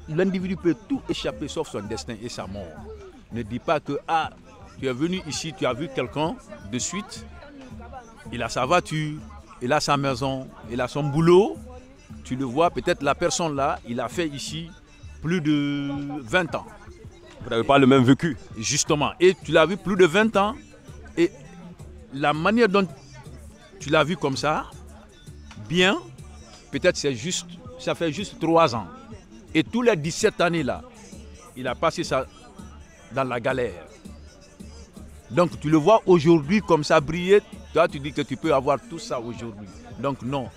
L'individu peut tout échapper sauf son destin et sa mort. Ne dis pas que tu es venu ici, tu as vu quelqu'un de suite, il a sa voiture, il a sa maison, il a son boulot. Tu le vois, peut-être la personne là, il a fait ici plus de 20 ans. Vous n'avez pas le même vécu. Justement, et tu l'as vu plus de 20 ans, et la manière dont tu l'as vu comme ça, bien, peut-être ça fait juste 3 ans. Et tous les 17 années là, il a passé ça dans la galère. Donc tu le vois aujourd'hui comme ça briller, toi tu dis que tu peux avoir tout ça aujourd'hui. Donc non,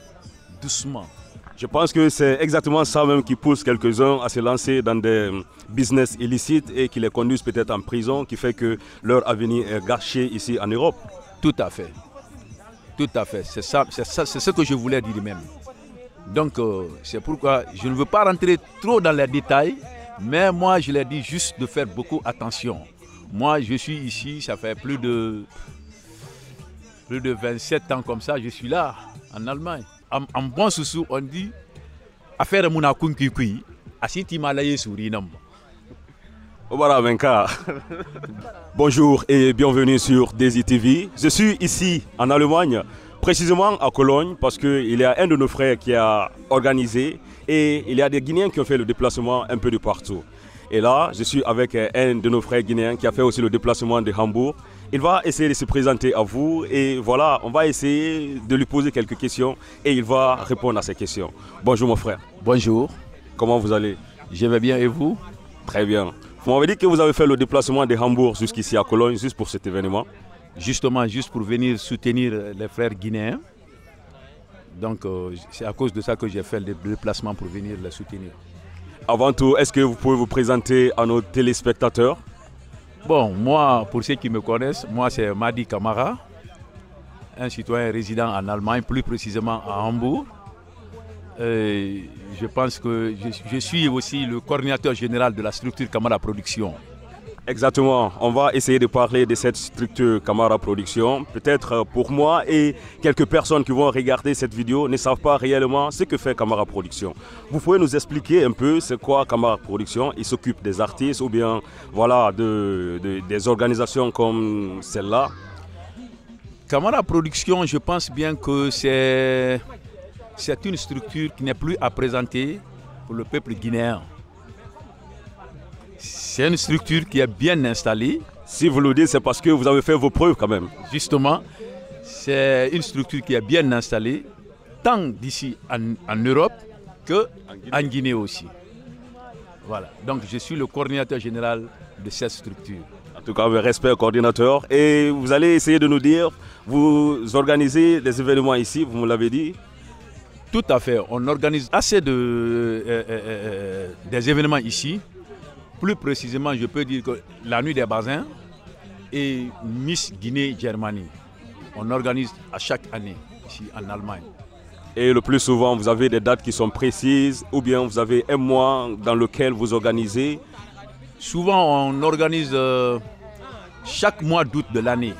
doucement. Je pense que c'est exactement ça même qui pousse quelques-uns à se lancer dans des business illicites et qui les conduisent peut-être en prison, qui fait que leur avenir est gâché ici en Europe. Tout à fait. Tout à fait. C'est ça, c'est ce que je voulais dire même. Donc c'est pourquoi je ne veux pas rentrer trop dans les détails, mais moi je l'ai dit juste de faire beaucoup attention. Moi je suis ici, ça fait plus de 27 ans comme ça, je suis là, en Allemagne. En bon sous on dit affaire muna kunkui asiti malaye surinam. Bonjour et bienvenue sur Desi TV. Je suis ici en Allemagne, précisément à Cologne, parce qu'il y a un de nos frères qui a organisé et il y a des Guinéens qui ont fait le déplacement un peu de partout. Et là, je suis avec un de nos frères guinéens qui a fait aussi le déplacement de Hambourg. Il va essayer de se présenter à vous et voilà, on va essayer de lui poser quelques questions et il va répondre à ces questions. Bonjour mon frère. Bonjour. Comment vous allez? Je vais bien et vous? Très bien. Vous m'avez dit que vous avez fait le déplacement de Hambourg jusqu'ici à Cologne, juste pour cet événement. Justement, juste pour venir soutenir les frères guinéens. Donc c'est à cause de ça que j'ai fait le déplacement pour venir les soutenir. Avant tout, est-ce que vous pouvez vous présenter à nos téléspectateurs? Bon, moi, pour ceux qui me connaissent, moi c'est Madi Kamara, un citoyen résident en Allemagne, plus précisément à Hambourg. Je pense que je suis aussi le coordinateur général de la structure Kamara Production. Exactement, on va essayer de parler de cette structure Kamara Production. Peut-être pour moi et quelques personnes qui vont regarder cette vidéo ne savent pas réellement ce que fait Kamara Production. Vous pouvez nous expliquer un peu c'est quoi Kamara Production? Il s'occupe des artistes ou bien voilà, des organisations comme celle-là? Kamara Production, je pense bien que c'est une structure qui n'est plus à présenter pour le peuple guinéen. C'est une structure qui est bien installée. Si vous le dites, c'est parce que vous avez fait vos preuves quand même. Justement, c'est une structure qui est bien installée, tant d'ici en Europe qu'en Guinée aussi. Voilà, donc je suis le coordinateur général de cette structure. En tout cas, respect au coordinateur. Et vous allez essayer de nous dire, vous organisez des événements ici, vous me l'avez dit? Tout à fait, on organise assez des événements ici. Plus précisément, je peux dire que la nuit des bassins et Miss Guinée-Germanie, on organise à chaque année ici en Allemagne. Et le plus souvent, vous avez des dates qui sont précises ou bien vous avez un mois dans lequel vous organisez? Souvent, on organise chaque mois d'août de l'année.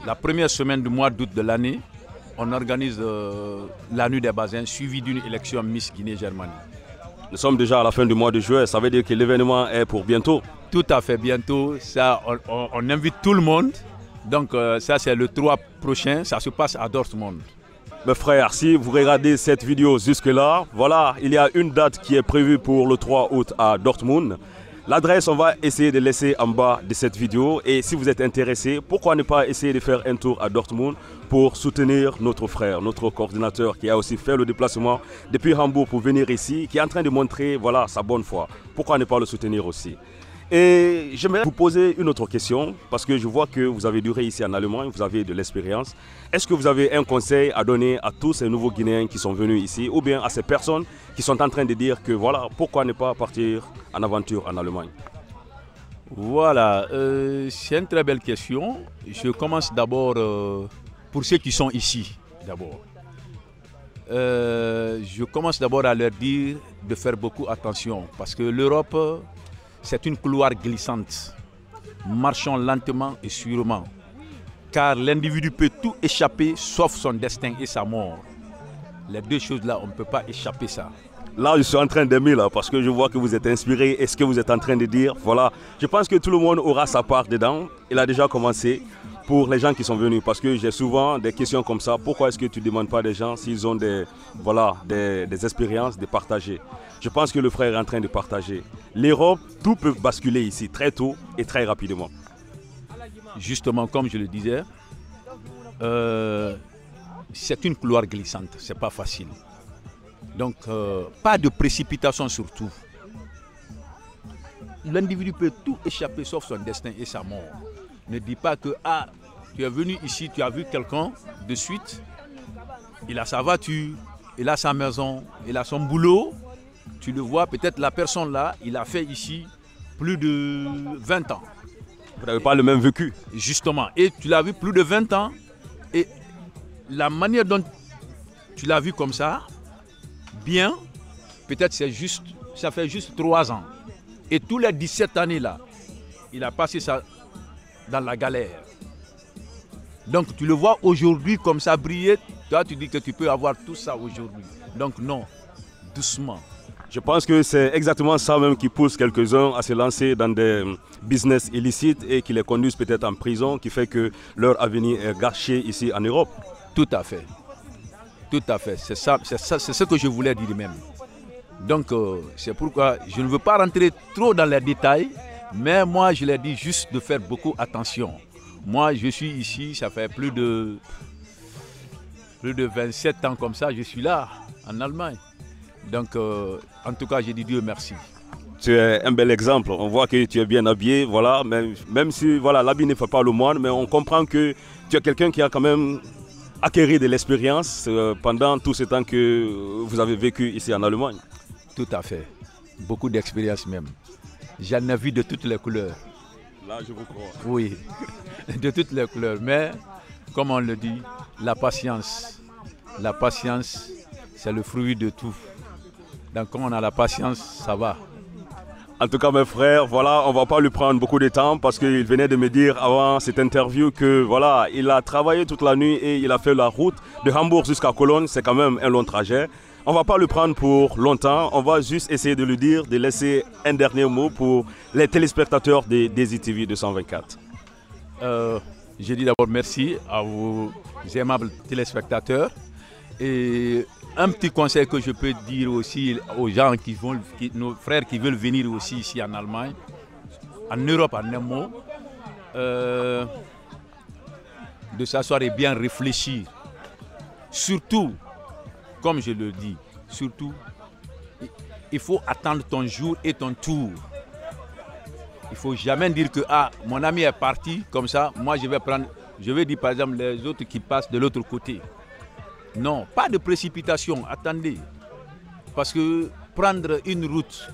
La première semaine du mois d'août de l'année, on organise la nuit des bassins suivie d'une élection Miss Guinée-Germanie. Nous sommes déjà à la fin du mois de juillet, ça veut dire que l'événement est pour bientôt? Tout à fait, bientôt. Ça, on invite tout le monde. Donc ça, c'est le 3 prochain, ça se passe à Dortmund. Mes frères, si vous regardez cette vidéo jusque-là, voilà, il y a une date qui est prévue pour le 3 août à Dortmund. L'adresse, on va essayer de laisser en bas de cette vidéo. Et si vous êtes intéressé, pourquoi ne pas essayer de faire un tour à Dortmund pour soutenir notre frère, notre coordinateur qui a aussi fait le déplacement depuis Hambourg pour venir ici, qui est en train de montrer voilà, sa bonne foi. Pourquoi ne pas le soutenir aussi? Et j'aimerais vous poser une autre question, parce que je vois que vous avez duré ici en Allemagne, vous avez de l'expérience. Est-ce que vous avez un conseil à donner à tous ces nouveaux Guinéens qui sont venus ici, ou bien à ces personnes qui sont en train de dire que voilà, pourquoi ne pas partir en aventure en Allemagne? Voilà, c'est une très belle question. Je commence d'abord pour ceux qui sont ici, d'abord. Je commence d'abord à leur dire de faire beaucoup attention, parce que l'Europe, c'est une couloir glissante. Marchons lentement et sûrement, car l'individu peut tout échapper sauf son destin et sa mort. Les deux choses là, on ne peut pas échapper ça. Là, je suis en train d'aimer là parce que je vois que vous êtes inspiré et ce que vous êtes en train de dire. Voilà, je pense que tout le monde aura sa part dedans. Il a déjà commencé pour les gens qui sont venus parce que j'ai souvent des questions comme ça. Pourquoi est-ce que tu ne demandes pas des gens s'ils ont des expériences de partager? Je pense que le frère est en train de partager. L'Europe, tout peut basculer ici très tôt et très rapidement. Justement, comme je le disais, c'est une couloir glissante, c'est pas facile. Donc, pas de précipitation surtout. L'individu peut tout échapper sauf son destin et sa mort. Ne dis pas que tu es venu ici, tu as vu quelqu'un de suite, il a sa voiture, il a sa maison, il a son boulot. Tu le vois, peut-être la personne là, il a fait ici plus de 20 ans. Vous n'avez pas le même vécu. Justement, et tu l'as vu plus de 20 ans, et la manière dont tu l'as vu comme ça, bien, peut-être ça fait juste 3 ans. Et tous les 17 années là, il a passé ça dans la galère. Donc tu le vois aujourd'hui comme ça briller, toi tu dis que tu peux avoir tout ça aujourd'hui. Donc non, doucement. Je pense que c'est exactement ça même qui pousse quelques-uns à se lancer dans des business illicites et qui les conduisent peut-être en prison, qui fait que leur avenir est gâché ici en Europe. Tout à fait. Tout à fait. C'est ça, c'est ce que je voulais dire même. Donc c'est pourquoi je ne veux pas rentrer trop dans les détails, mais moi je l'ai dit juste de faire beaucoup attention. Moi je suis ici, ça fait plus de 27 ans comme ça, je suis là, en Allemagne. Donc en tout cas, j'ai dit Dieu merci. Tu es un bel exemple, on voit que tu es bien habillé, voilà, même si voilà, l'habit ne fait pas le moine, mais on comprend que tu es quelqu'un qui a quand même acquéri de l'expérience pendant tout ce temps que vous avez vécu ici en Allemagne. Tout à fait, beaucoup d'expérience même. J'en ai vu de toutes les couleurs. Là, je vous crois. Oui, de toutes les couleurs, mais comme on le dit, la patience, c'est le fruit de tout. Donc quand on a la patience, ça va. En tout cas, mes frères, voilà, on ne va pas lui prendre beaucoup de temps parce qu'il venait de me dire avant cette interview que voilà, il a travaillé toute la nuit et il a fait la route de Hambourg jusqu'à Cologne. C'est quand même un long trajet. On ne va pas le prendre pour longtemps. On va juste essayer de lui dire, de laisser un dernier mot pour les téléspectateurs de Desi TV 224. Je dis d'abord merci à vos aimables téléspectateurs. Et un petit conseil que je peux dire aussi aux gens nos frères qui veulent venir aussi ici en Allemagne, en Europe en un mot, de s'asseoir et bien réfléchir. Surtout, comme je le dis, surtout, il faut attendre ton jour et ton tour. Il ne faut jamais dire que mon ami est parti, comme ça, moi je vais dire par exemple les autres qui passent de l'autre côté. Non, pas de précipitation, attendez. Parce que prendre une route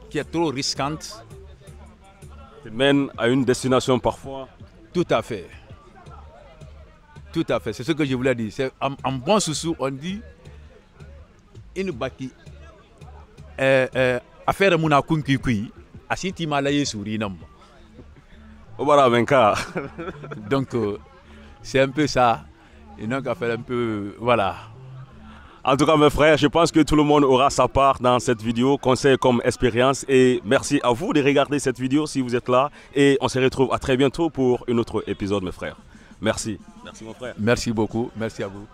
qui est trop risquante... Ça mène à une destination parfois. Tout à fait. Tout à fait, c'est ce que je voulais dire. En bon sous on dit une baki affaire muna kunkikui asiti malaye sourinam. Donc c'est un peu ça. Et donc à faire un peu, voilà. En tout cas mes frères, je pense que tout le monde aura sa part dans cette vidéo, conseil comme expérience. Et merci à vous de regarder cette vidéo si vous êtes là. Et on se retrouve à très bientôt pour un autre épisode mes frères. Merci. Merci mon frère. Merci beaucoup, merci à vous.